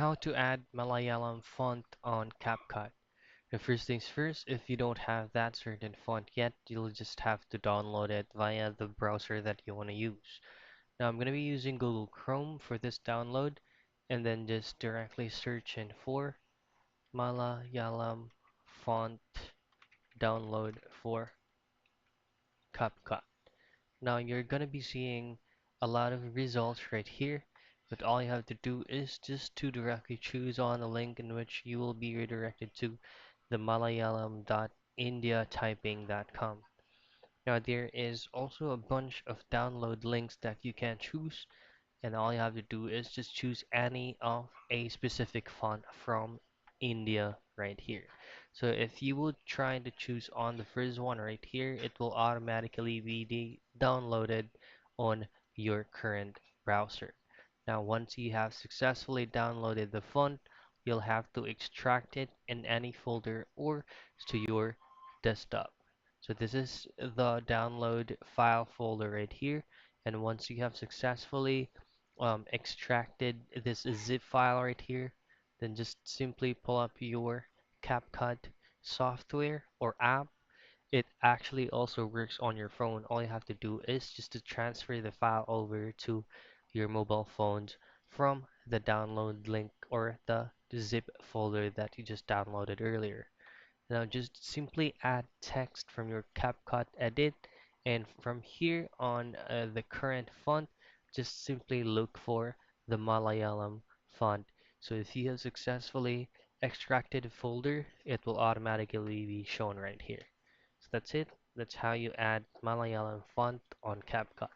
How to add Malayalam font on Capcut. The first things first, if you don't have that certain font yet, you'll just have to download it via the browser that you want to use. Now I'm going to be using Google Chrome for this download, and then just directly search in for Malayalam font download for Capcut. Now you're going to be seeing a lot of results right here, but all you have to do is just to directly choose on the link in which you will be redirected to the malayalam.indiatyping.com. Now there is also a bunch of download links that you can choose, and all you have to do is just choose any of a specific font from India right here. So if you would try to choose on the first one right here, it will automatically be downloaded on your current browser. Now once you have successfully downloaded the font, you'll have to extract it in any folder or to your desktop. So this is the download file folder right here, and once you have successfully extracted this zip file right here, then just simply pull up your CapCut software or app. It actually also works on your phone. All you have to do is just to transfer the file over to your mobile phones from the download link or the zip folder that you just downloaded earlier. Now just simply add text from your CapCut edit, and from here on the current font, just simply look for the Malayalam font. So if you have successfully extracted a folder, it will automatically be shown right here. So that's it. That's how you add Malayalam font on CapCut.